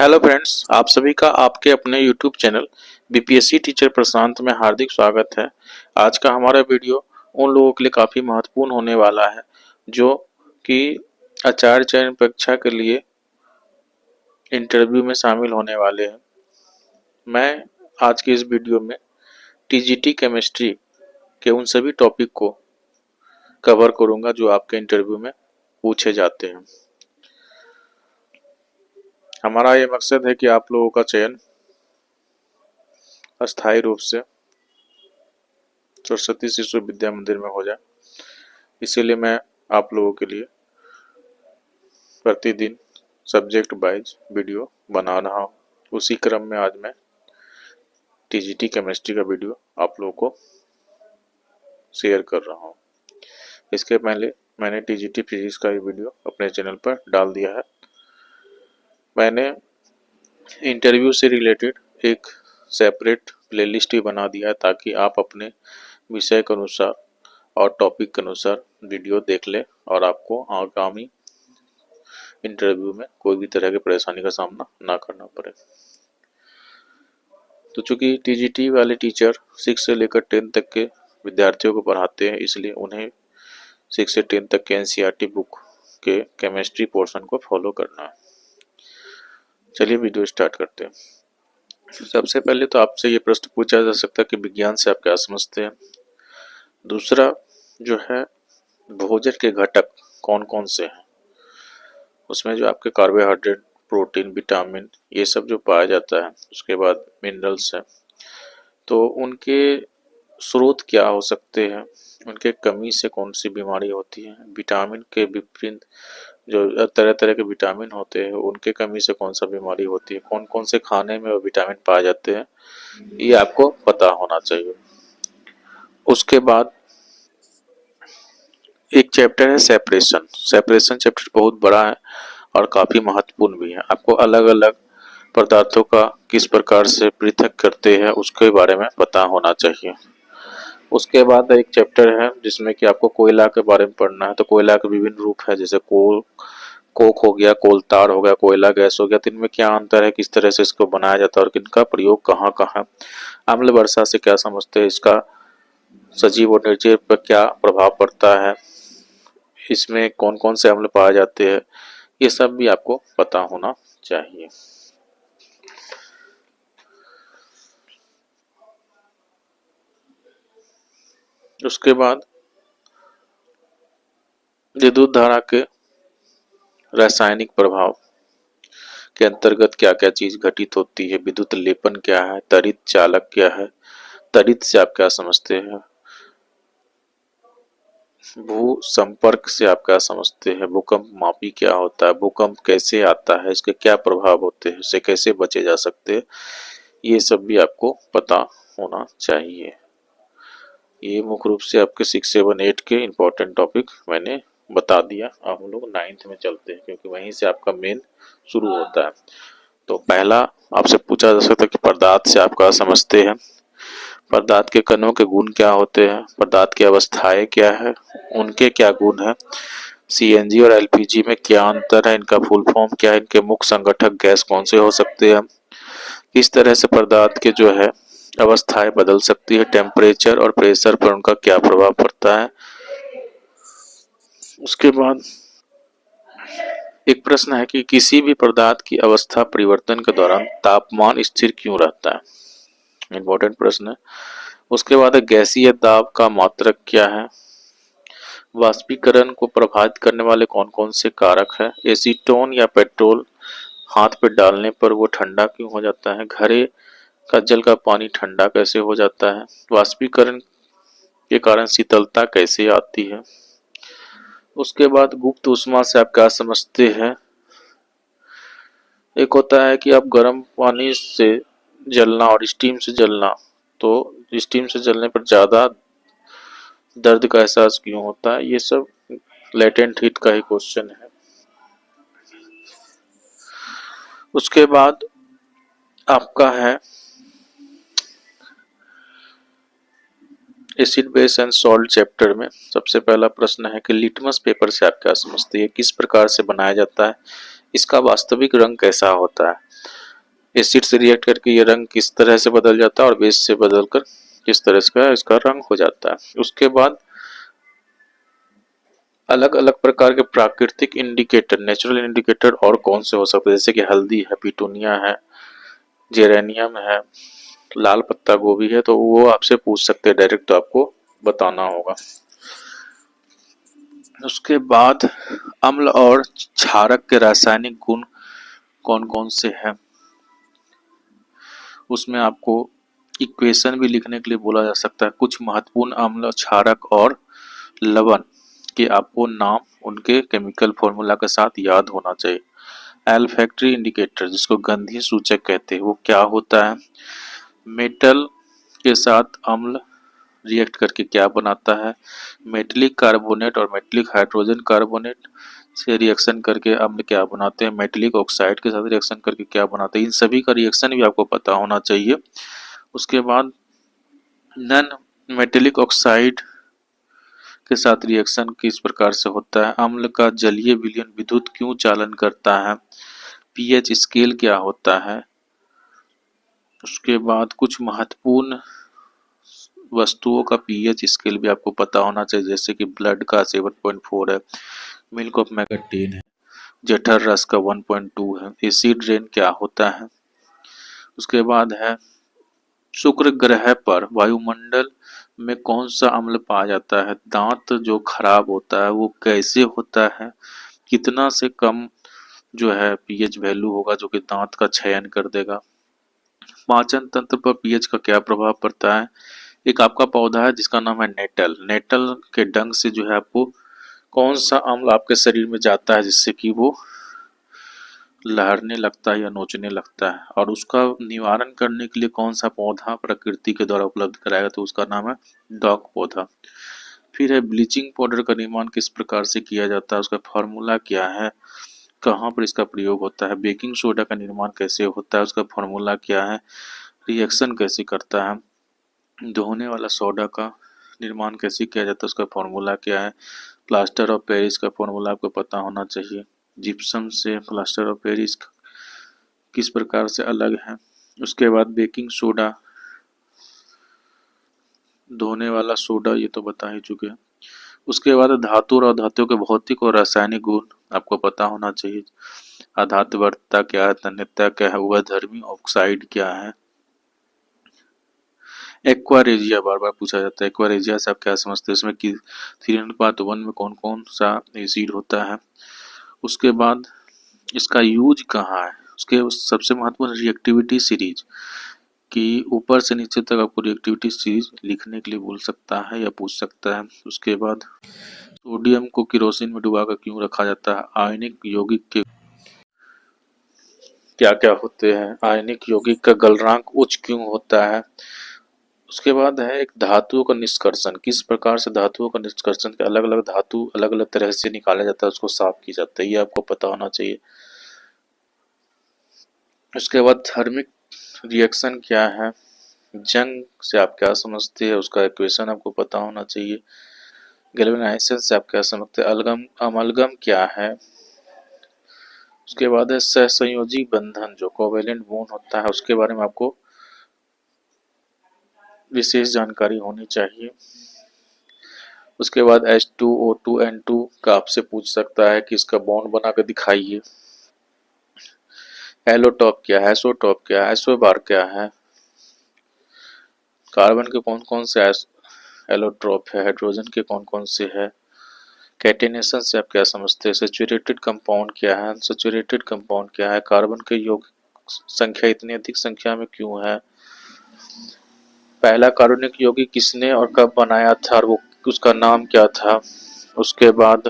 Hello friends, आप सभी का आपके अपने यूट्यूब चैनल बीपीएससी टीचर प्रशांत में हार्दिक स्वागत है। आज का हमारा वीडियो उन लोगों के लिए काफ़ी महत्वपूर्ण होने वाला है जो कि आचार्य चयन परीक्षा के लिए इंटरव्यू में शामिल होने वाले हैं। मैं आज के इस वीडियो में टीजीटी केमिस्ट्री के उन सभी टॉपिक को कवर करूँगा जो आपके इंटरव्यू में पूछे जाते हैं। हमारा ये मकसद है कि आप लोगों का चयन अस्थायी रूप से सरस्वती शिशु विद्या मंदिर में हो जाए, इसीलिए मैं आप लोगों के लिए प्रतिदिन सब्जेक्ट वाइज वीडियो बना रहा हूँ। उसी क्रम में आज मैं टीजीटी केमिस्ट्री का वीडियो आप लोगों को शेयर कर रहा हूँ। इसके पहले मैंने टीजीटी फिजिक्स का भी वीडियो अपने चैनल पर डाल दिया है। मैंने इंटरव्यू से रिलेटेड एक सेपरेट प्लेलिस्ट भी बना दिया है ताकि आप अपने विषय के अनुसार और टॉपिक के अनुसार वीडियो देख लें और आपको आगामी इंटरव्यू में कोई भी तरह की परेशानी का सामना ना करना पड़े। तो चूंकि टीजीटी वाले टीचर 6 से लेकर 10 तक के विद्यार्थियों को पढ़ाते हैं, इसलिए उन्हें 6 से 10 तक के एनसीईआरटी बुक के केमिस्ट्री पोर्शन को फॉलो करना है। चलिए वीडियो स्टार्ट करते हैं। सबसे पहले तो आपसे ये प्रश्न पूछा जा सकता है कि विज्ञान से आप क्या समझते हैं। दूसरा जो है, भोजन के घटक कौन कौन से हैं, उसमें जो आपके कार्बोहाइड्रेट, प्रोटीन, विटामिन ये सब जो पाया जाता है, उसके बाद मिनरल्स हैं, तो उनके स्रोत क्या हो सकते हैं, उनके कमी से कौन सी बीमारी होती है, विटामिन के विभिन्न जो तरह तरह के विटामिन होते हैं उनके कमी से कौन सा बीमारी होती है, कौन कौन से खाने में वो विटामिन पाए जाते हैं, ये आपको पता होना चाहिए। उसके बाद एक चैप्टर है सेपरेशन। सेपरेशन चैप्टर बहुत बड़ा है और काफ़ी महत्वपूर्ण भी है। आपको अलग अलग पदार्थों का किस प्रकार से पृथक करते हैं उसके बारे में पता होना चाहिए। उसके बाद एक चैप्टर है जिसमें कि आपको कोयला के बारे में पढ़ना है। तो कोयला के विभिन्न रूप है, जैसे कोक हो गया, कोलतार हो गया, कोयला गैस हो गया। तो इनमें क्या अंतर है, किस तरह से इसको बनाया जाता है और इनका प्रयोग कहाँ कहाँ, अम्ल वर्षा से क्या समझते हैं, इसका सजीव और निर्जीव पर क्या प्रभाव पड़ता है, इसमें कौन कौन से अम्ल पाए जाते हैं, ये सब भी आपको पता होना चाहिए। उसके बाद विद्युत धारा के रासायनिक प्रभाव के अंतर्गत क्या क्या चीज घटित होती है, विद्युत लेपन क्या है, त्वरित चालक क्या है, त्वरित से आप क्या समझते हैं, भू संपर्क से आप क्या समझते हैं, भूकंप मापी क्या होता है, भूकंप कैसे आता है, इसके क्या प्रभाव होते हैं, इससे कैसे बचे जा सकते हैं, ये सब भी आपको पता होना चाहिए। ये मुख्य रूप से आपके 6, 7, 8 के इम्पोर्टेंट टॉपिक मैंने बता दिया। अब हम लोग 9th में चलते हैं क्योंकि वहीं से आपका मेन शुरू होता है। तो पहला आपसे पूछा जा सकता है कि पदार्थ से आप क्या समझते हैं, पदार्थ के कणों के गुण क्या होते हैं, पदार्थ की अवस्थाएं क्या है, उनके क्या गुण है, सीएनजी और एलपीजी में क्या अंतर है, इनका फुल फॉर्म क्या है, इनके मुख्य संगठक गैस कौन से हो सकते हैं, किस तरह से पदार्थ के जो है अवस्थाएं बदल सकती है, टेम्परेचर और प्रेशर पर उनका क्या प्रभाव पड़ता है। उसके बाद एक प्रश्न है कि किसी भी पदार्थ की अवस्था परिवर्तन के दौरान तापमान स्थिर क्यों रहता है, इम्पोर्टेंट प्रश्न है। उसके बाद गैसीय दाब का मात्रक क्या है, वाष्पीकरण को प्रभावित करने वाले कौन कौन से कारक है, एसीटोन या पेट्रोल हाथ पे डालने पर वो ठंडा क्यों हो जाता है, घड़े का जल का पानी ठंडा कैसे हो जाता है, वाष्पीकरण के कारण शीतलता कैसे आती है। उसके बाद गुप्त ऊष्मा से आप क्या समझते हैं। एक होता है कि आप गर्म पानी से जलना और स्टीम से जलना, तो स्टीम से जलने पर ज़्यादा दर्द का एहसास क्यों होता है, ये सब लेटेंट हीट का ही क्वेश्चन है। उसके बाद आपका है acid base and salt chapter में सबसे पहला प्रश्न है कि लिटमस पेपर से आप क्या समझते हैं, किस प्रकार से बनाया जाता है, इसका वास्तविक रंग कैसा होता है। एसिड से रिएक्ट करके ये रंग किस तरह से बदल जाता है और बेस से बदलकर किस तरह से इसका रंग हो जाता है। उसके बाद अलग अलग प्रकार के प्राकृतिक इंडिकेटर, नेचुरल इंडिकेटर और कौन से हो सकते हैं, जैसे कि हल्दी है, पिटूनिया है, जेरेनियम है, लाल पत्ता गोभी है, तो वो आपसे पूछ सकते हैं डायरेक्ट, तो आपको बताना होगा। उसके बाद अम्ल और क्षारक के रासायनिक गुण कौन कौन से हैं, उसमें आपको इक्वेशन भी लिखने के लिए बोला जा सकता है। कुछ महत्वपूर्ण अम्ल, क्षारक और लवण के आपको नाम उनके केमिकल फॉर्मूला के साथ याद होना चाहिए। एल्फैक्टरी इंडिकेटर, जिसको गंधीय सूचक कहते हैं, वो क्या होता है। मेटल के साथ अम्ल रिएक्ट करके क्या बनाता है। मेटलिक कार्बोनेट और मेटलिक हाइड्रोजन कार्बोनेट से रिएक्शन करके अम्ल क्या बनाते हैं। मेटलिक ऑक्साइड के साथ रिएक्शन करके क्या बनाते हैं। इन सभी का रिएक्शन भी आपको पता होना चाहिए। उसके बाद नॉन मेटेलिक ऑक्साइड के साथ रिएक्शन किस प्रकार से होता है। अम्ल का जलीय विलयन विद्युत क्यों चालन करता है। पीएच स्केल क्या होता है। उसके बाद कुछ महत्वपूर्ण वस्तुओं का पीएच स्केल भी आपको पता होना चाहिए, जैसे कि ब्लड का 7.4 है, मिल्क ऑफ मैगा 10 है, जठर रस का 1.2 है। एसिड रेन क्या होता है। उसके बाद है शुक्र ग्रह पर वायुमंडल में कौन सा अम्ल पाया जाता है। दांत जो खराब होता है वो कैसे होता है, कितना से कम जो है पीएच वैल्यू होगा जो कि दांत का क्षयन कर देगा। पाचन तंत्र पर पीएच का क्या प्रभाव पड़ता है। एक आपका पौधा है जिसका नाम है नेटल, नेटल के डंक से जो है आपको कौन सा अम्ल आपके शरीर में जाता है जिससे कि वो लहरने लगता है या नोचने लगता है, और उसका निवारण करने के लिए कौन सा पौधा प्रकृति के द्वारा उपलब्ध कराएगा, तो उसका नाम है डॉक पौधा। फिर है ब्लीचिंग पाउडर का निर्माण किस प्रकार से किया जाता है, उसका फॉर्मूला क्या है, कहाँ पर इसका प्रयोग होता है। बेकिंग सोडा का निर्माण कैसे होता है, उसका फॉर्मूला क्या है, रिएक्शन कैसे करता है। धोने वाला सोडा का निर्माण कैसे किया जाता है, उसका फॉर्मूला क्या है। प्लास्टर ऑफ पेरिस का फॉर्मूला आपको पता होना चाहिए। जिप्सम से प्लास्टर ऑफ पेरिस किस प्रकार से अलग है। उसके बाद बेकिंग सोडा, धोने वाला सोडा, ये तो बता ही चुके हैं। उसके बाद धातु और अधातुओं के भौतिक और रासायनिक गुण आपको पता होना चाहिए। अधात्वर्तता क्या है, तन्यता क्या है, उभयधर्मी ऑक्साइड क्या है। एक्वारेजिया बार बार पूछा जाता है, एक्वारेजिया से आप क्या समझते हैं, इसमें कि 3:1 में कौन कौन सा एसिड होता है। उसके बाद इसका यूज कहाँ है, उसके सबसे महत्वपूर्ण रिएक्टिविटी सीरीज कि ऊपर से नीचे तक आपको रिएक्टिविटी सीरीज लिखने के लिए बोल सकता है या पूछ सकता है। उसके बाद सोडियम को केरोसिन में डुबाकर क्यों रखा जाता है। आयनिक यौगिक के क्या क्या होते हैं। आयनिक यौगिक का गलनांक उच्च क्यों होता है। उसके बाद है एक धातुओं का निष्कर्षण, किस प्रकार से धातुओं का निष्कर्षण के अलग अलग धातु अलग अलग तरह से निकाला जाता है, उसको साफ किया जाता है, ये आपको पता होना चाहिए। उसके बाद थर्मिक रिएक्शन क्या है, जंग से आप क्या समझते हैं, उसका इक्वेशन आपको पता होना चाहिए। गैल्वेनाइजेशन से आप क्या समझते हैं। अलगम अमलगम क्या है। उसके बाद है सहसंयोजी बंधन, जो कोवेलेंट बॉन्ड होता है, उसके बारे में आपको विशेष जानकारी होनी चाहिए। उसके बाद H2O2N2 का आपसे पूछ सकता है कि इसका बॉन्ड बना कर दिखाइए। एलोटॉप क्या है, एसोटॉप क्या है, एसोबार क्या है। कार्बन के कौन कौन से एलोट्रोप है, हाइड्रोजन के कौन कौन से है। कैटेनेशन से आप क्या समझते हैं। सैचुरेटेड कंपाउंड क्या है, अनसैचुरेटेड कंपाउंड क्या है। कार्बन के यौगिक संख्या इतनी अधिक संख्या में क्यों है। पहला कार्बनिक यौगिक किसने और कब बनाया था और वो उसका नाम क्या था। उसके बाद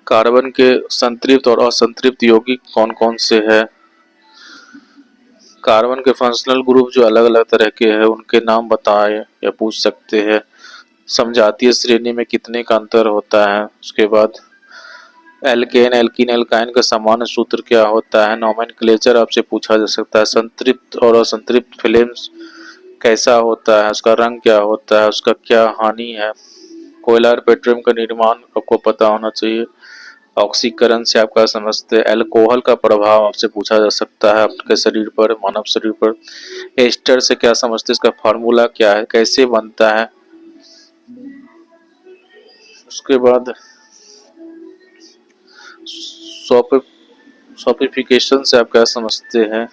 कार्बन के संतृप्त और असंतृप्त यौगिक कौन कौन से है। कार्बन के फंक्शनल ग्रुप जो अलग अलग तरह के हैं उनके नाम बताएं या पूछ सकते हैं। समजातीय श्रेणी में कितने का अंतर होता है। उसके बाद एल्केन एल्कीन एल्काइन का सामान्य सूत्र क्या होता है। नोमेनक्लेचर आपसे पूछा जा सकता है। संतृप्त और असंतृप्त फ्लेम्स कैसा होता है, उसका रंग क्या होता है, उसका क्या हानि है। कोयला और पेट्रोलियम का निर्माण आपको पता होना चाहिए। ऑक्सीकरण से आप क्या समझते हैं? अल्कोहल का प्रभाव आपसे पूछा जा सकता है आपके शरीर पर, मानव शरीर पर। एस्टर से क्या समझते हैं? इसका फार्मूला क्या है, कैसे बनता है? उसके बाद सॉपिफिकेशन से आप क्या समझते हैं?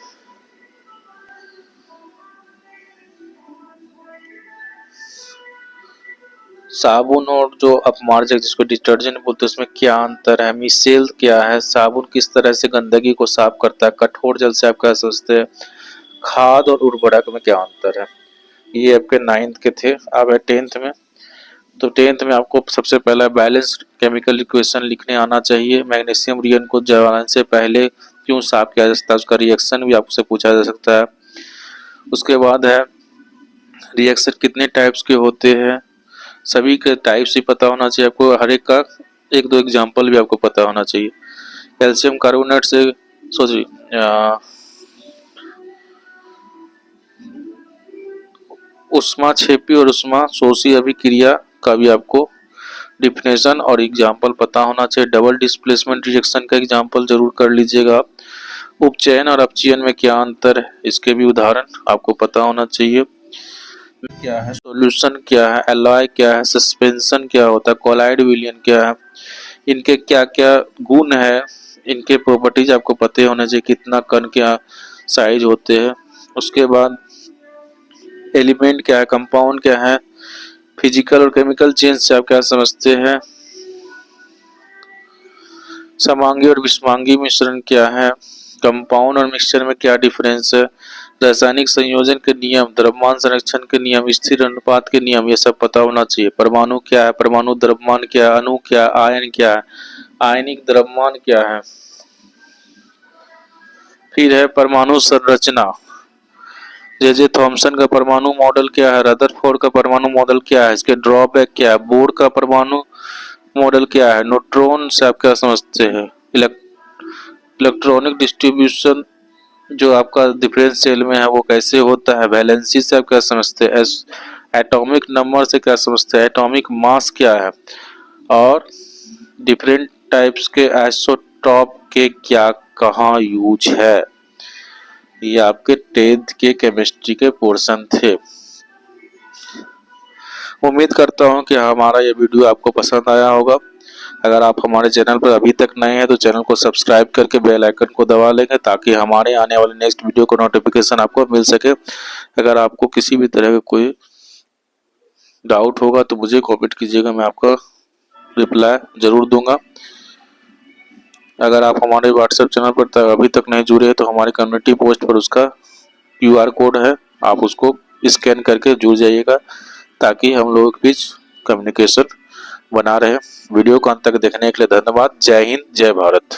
साबुन और जो अपमार्जक जिसको डिटर्जेंट बोलते हैं उसमें क्या अंतर है? मिसेल क्या है? साबुन किस तरह से गंदगी को साफ करता है? कठोर जल से आप क्या समझते हैं? खाद और उर्वरक में क्या अंतर है? ये आपके 9th के थे। अब है 10th में। तो 10th में आपको सबसे पहला बैलेंस्ड केमिकल इक्वेशन लिखने आना चाहिए। मैग्नीशियम रियन को जलाने से पहले क्यों साफ किया जा सकता है, उसका रिएक्शन भी आपसे पूछा जा सकता है। उसके बाद है रिएक्शन कितने टाइप्स के होते हैं, सभी के टाइप्स ही पता होना चाहिए आपको, हर एक का एक दो एग्जांपल भी आपको पता होना चाहिए। कैल्शियम कार्बोनेट से सॉरी ऊष्माक्षेपी और ऊष्माशोषी अभिक्रिया का भी आपको डिफिनेशन और एग्जाम्पल पता होना चाहिए। डबल डिस्प्लेसमेंट रिएक्शन का एग्जाम्पल जरूर कर लीजिएगा। उपचयन और अपचयन में क्या अंतर है, इसके भी उदाहरण आपको पता होना चाहिए। क्या है सॉल्यूशन, क्या है एलॉय, क्या है सस्पेंशन, क्या होता है कोलाइड विलयन, क्या है, इनके क्या क्या गुण है, इनके प्रॉपर्टीज आपको पते होने चाहिए, कितना कण क्या साइज होते हैं। उसके बाद एलिमेंट क्या है, कंपाउंड क्या है, फिजिकल और केमिकल चेंज से आप क्या समझते हैं, समांगी और विषमांगी मिश्रण क्या है, कंपाउंड और मिक्सचर में क्या डिफरेंस है, रासायनिक संयोजन के नियम, द्रव्यमान संरक्षण के नियम, स्थिर अनुपात के नियम, ये सब पता होना चाहिए। परमाणु क्या है, परमाणु द्रव्यमान क्या है, अणु क्या है, आयन क्या है, आयनिक द्रव्यमान क्या है। फिर है परमाणु संरचना, जे थॉमसन का परमाणु मॉडल क्या है, रदरफोर्ड का परमाणु मॉडल क्या है, इसके ड्रॉबैक क्या है, बोर का परमाणु मॉडल क्या है, न्यूट्रॉन से आप क्या समझते हैं, इलेक्ट्रॉनिक डिस्ट्रीब्यूशन जो आपका डिफरेंस सेल में है वो कैसे होता है, वैलेंसी से आप क्या समझते हैं, एटॉमिक नंबर से क्या समझते हैं, एटॉमिक मास क्या है, और डिफरेंट टाइप्स के आइसोटॉप के क्या कहाँ यूज है। ये आपके 10th के केमिस्ट्री के पोर्शन थे। उम्मीद करता हूँ कि हमारा ये वीडियो आपको पसंद आया होगा। अगर आप हमारे चैनल पर अभी तक नए हैं तो चैनल को सब्सक्राइब करके बेल आइकन को दबा लेंगे ताकि हमारे आने वाले नेक्स्ट वीडियो का नोटिफिकेशन आपको मिल सके। अगर आपको किसी भी तरह का कोई डाउट होगा तो मुझे कमेंट कीजिएगा, मैं आपका रिप्लाई जरूर दूंगा। अगर आप हमारे व्हाट्सएप चैनल पर अभी तक नहीं जुड़े हैं तो हमारे कम्युनिटी पोस्ट पर उसका QR कोड है, आप उसको स्कैन करके जुड़ जाइएगा ताकि हम लोगों के बीच कम्युनिकेशन बना रहे। वीडियो को अंत तक देखने के लिए धन्यवाद। जय हिंद, जय भारत।